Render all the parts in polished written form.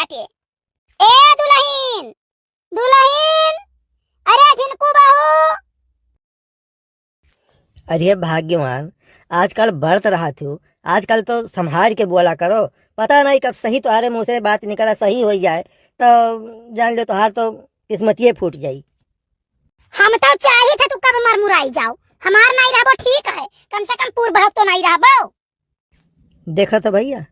बाटे। ए दुल्हन, दुल्हन, अरे झिनकू बहू। अरे भाग्यवान, आजकल बढ़त रहा थी। आजकल तो संभाल के बोला करो, पता नहीं कब सही तुम्हारे मुंह से बात निकला सही हो जाए तो जान लो तुम्हार तो किस्मतिये फूट जाई। हम तो चाहिए थे तू कब मरमुराई जाओ, हमार नहीं रहबो ठीक है, कम से कम पूर्व तो नहीं रहबो। देखो तो भैया,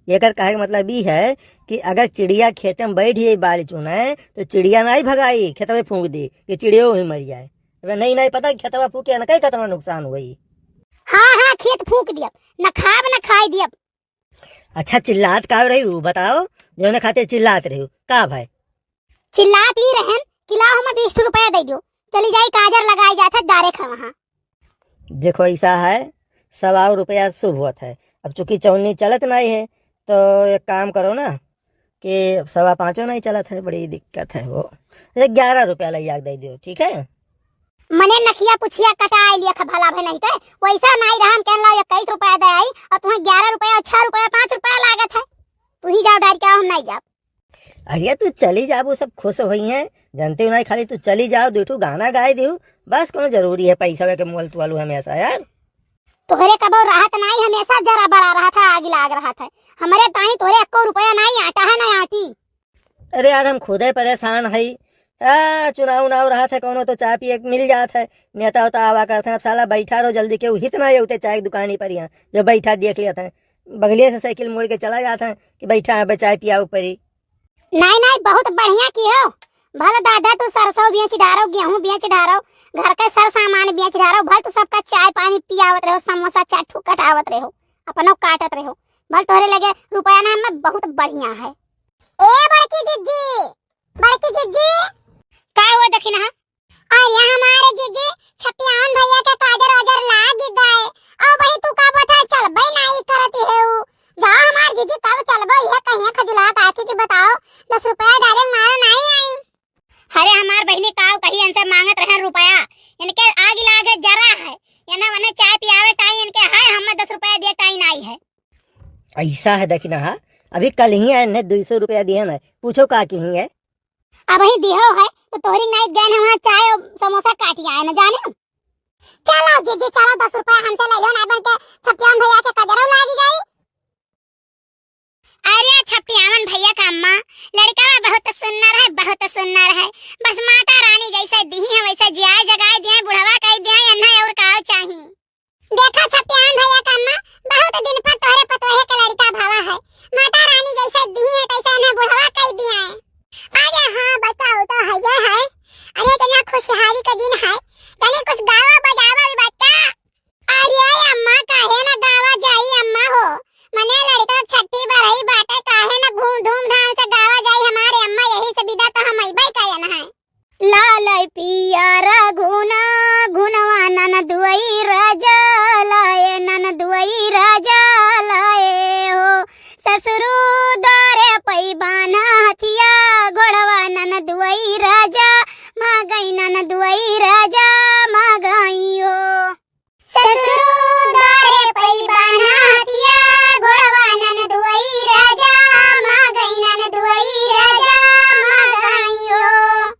एकर कहे का मतलब ई है कि अगर चिड़िया खेत में बैठ जाई बाल चुने तो चिड़िया नहीं भगाई, खेतवे फूंक दी कि चिड़िया ही मर जाए। नहीं पता खेतवा फूके न कहीं कितना नुकसान हुई। हाँ हाँ, खेत फूक दिया, न खाब न खाई दिया। अच्छा चिल्लात का रही हूँ बताओ, जो ने खाते चिल्लात रही हूँ का भाई? चिल्लात ही रहन किलाओ में 20 रुपया दे दो, चली जाई काजर लगाई जाता दारे खा वहाँ। देखो ऐसा है, 100 रुपया शुभ होता है। अब चूंकि चौनी चलत नहीं है तो एक काम करो ना कि 5.25 नहीं चलत है, बड़ी दिक्कत है। वो 11 रुपया लग दे दो, ठीक है? मने नकिया पुछिया कटाई लिया भला भे नहीं थे, वैसा नहीं रहा। हम कह लो 21 रुपया दे आई और तुम्हें 11 रुपया 6 रुपया 5 रुपया लागत है। तू ही जाओ डाल के, हम नहीं जाओ। अरे तू चली जा, वो सब खुश हुई हैं, जानते हो नहीं, खाली तू चली जाओ, दूठू गाना गाए दू बस। कौन जरूरी है पैसा के मोल तुआलू हमेशा यार। तोहरे कबो राहत नहीं, हमेशा जरा बड़ा रहा था, आग लाग रहा था। हमारे ताही तोरे 1 रुपया नहीं आटा है ना आटी। अरे यार हम खुद ही परेशान है। चुनाव उनाव रहा था कौनो तो चाय पिए मिल जाता है, नेता होता आवा करते हैं। अब साला बैठा रहो जल्दी के हित ना होते चाय दुकानी पर यहाँ जो बैठा देख लेते हैं, बगलिए से साइकिल मोड़ के चला जाता है कि बैठा है चाय पिया ऊपर ही। नहीं नहीं, बहुत बढ़िया की हो भला दादा, तू सरसों बेच डारो, गेहूं बेच डारो, घर का सर सामान बेच डारो, भल तू सबका चाय पानी पियावत रहो, समोसा चाट कटावत रहो, अपनो काटत रहो, भल तोहरे लगे रुपया ना हमें बहुत बढ़िया है। ए बड़की जिज्जी, बड़की जिज्जी, का हुआ देखी ना? अरे हमारे जिज्जी छपियान भैया के काजर वाजर लाग गए, और वही तू का बता चलबे नहीं करती है। जाओ हमार जिज्जी कब चलबो, यह कहिया खजुला काठी की बताओ, 10 रुपया डायरेक्ट मारो नहीं आई। अरे हमार बहनी काव कही इनसे मांगत रहे रुपया, इनके आग लागे जरा है, याना वने चाय पियावे ताई इनके है, हमें 10 रुपया देता ही नहीं है। ऐसा है देखी ना, अभी कल ही है 200 रुपया दिए ना, पूछो का की ही है। अब ही दियो है तो तोहरी नहीं गए ना, वहाँ चाय और समोसा काटी आए न जाने। चलो जीजी चलो, 10 रुपया हमसे ले लो, ना बन के छपियान भैया के कदरों लागी गई। अरे छपियावन भैया का अम्मा लड़का बहुत सुंदर है, बहुत सुंदर है, बस माता रानी जैसा दी है वैसा जिया जगाए दिए, बुढ़वा कह दिए, अन्ना और का चाहिए। देखा छपियावन भैया का अम्मा, बहुत दिन पर तोहरे पतोहे के लड़का भावा है, माता रानी जैसा दी है तैसा अन्ना बुढ़वा कह दिया है। अरे हाँ बताओ तो है ये है। अरे इतना खुशहाली का दिन है, तने कुछ गावा बजावा भी बता। अरे अम्मा काहे ना गावा जाई अम्मा हो, मने लड़का छठी बरई बाटे, काहे ना धूमधाम से गावा जाई हमारे अम्मा, यही से विदा तो हम अइबे करन है। लालय पिया गुना गुनवा नन दुई राजा लाए, नन दुई राजा लाए हो, ससुरु दारे पैबाना हथिया गोड़वा, नन दुई राजा माँ गई, नन दुई राजा माँ गई हो, ससुरु दारे पैबाना हथिया गोड़वा, नन दुई राजा माँ गई, नन दुई राजा माँ गई हो।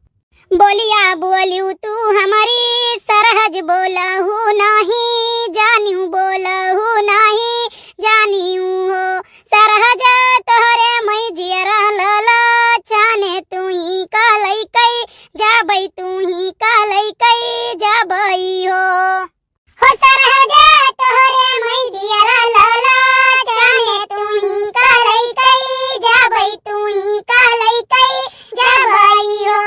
बोलिया बोलियो तू हमारी सरहज बोलहु नहीं, जानियो बोलहु नहीं, जानियो हो, सरहज तोहरे मई जियरा लाला, चाने तू ही कालई कई जाबई, तू ही कालई कई जाबई हो सरहज तोहरे मई जियरा लाला, चाने तू ही कालई कई जाबई, तू ही कालई कई जाबई हो।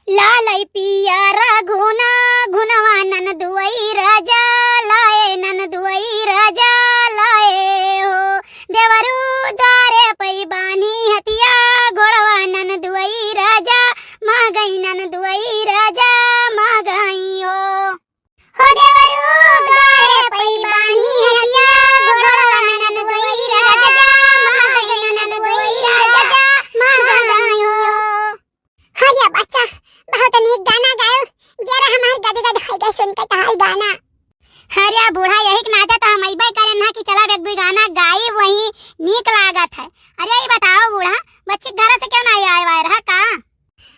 लालय पिया गुना गुनवा नन दुई राजा लाए, नन दुई राजा लाए हो, देवरू दारे पैबानी हथिया गोड़वा, नन दुई राजा माँ गई, नन दुई राजा माँ गई हो देवरू दारे पैबानी हथिया गोड़वा, नन दुई राजा माँ गई, नन दुई राजा माँ गई हो। हरिया बच्चा बहुत नीक गाना गायो, जरा हमार गद गद होई गए सुन के तहार गाना। अरे बूढ़ा यही के नाते तो हम अइबे करे ना कि चला एक दो गाना गाई वही नीक लागत है। अरे ये बताओ बूढ़ा, बच्ची घर से क्यों नहीं आए वाए रहा का?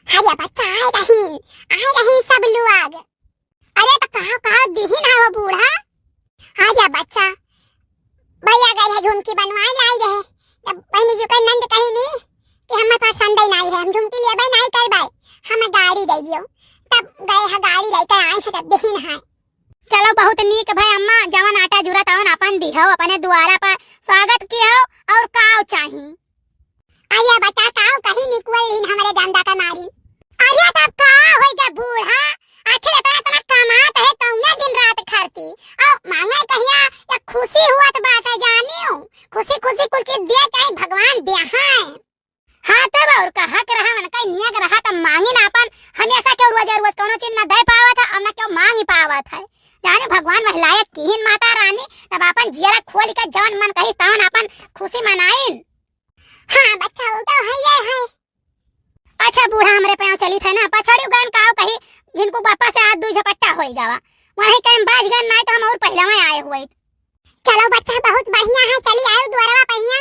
अरे बच्चा आए रही सब लोग। अरे तो कहाँ दिही ना वो बूढ़ा। आजा बच्चा, भैया गए है झुमकी बनवाए लाई रहे, तब बहनी जी का नंद कही नहीं कि हमें पसंद ही नहीं है, हम झुमकी ले भाई नहीं कर भाई, हमें गाड़ी दे दियो, तब गए है गाड़ी लेकर आए थे तब दिही ना। चलो बहुत नीक भाई अम्मा, जवन आटा जुरा तवन अपन दिहो, अपने द्वारा पर स्वागत कियो और काव चाही। अरे बता काव कहीं निकल लीन हमारे गंदा का मारी। अरे तब का होइगा बूढ़ा, आखिर इतना कमात है कौने दिन रात खरती और मांगे कहिया या खुशी हुआ तो बात है जानियो, खुशी खुशी कुछ चीज दिया चाहे भगवान दे है। हाँ तब और कहा के रहा मन कहीं नियक रहा तब मांगी ना अपन, हमेशा क्यों रोज कोनो चीज ना दे पावा था अब ना क्यों मांग ही पावा था। जाने भगवान वह लायक कीन माता रानी, तब अपन जियरा खोल के जवन मन कही तवन अपन खुशी मनाइन। हाँ बच्चा वो तो है ये है। अच्छा बूढ़ा हमरे पे चली थे ना पछड़ी गन काव कही जिनको पापा से हाथ दू झपट्टा होई गावा वही टाइम बाज गन नहीं तो हम और पहले में आए हुए। चलो बच्चा बहुत बढ़िया है, चली आयो द्वारवा पहिया।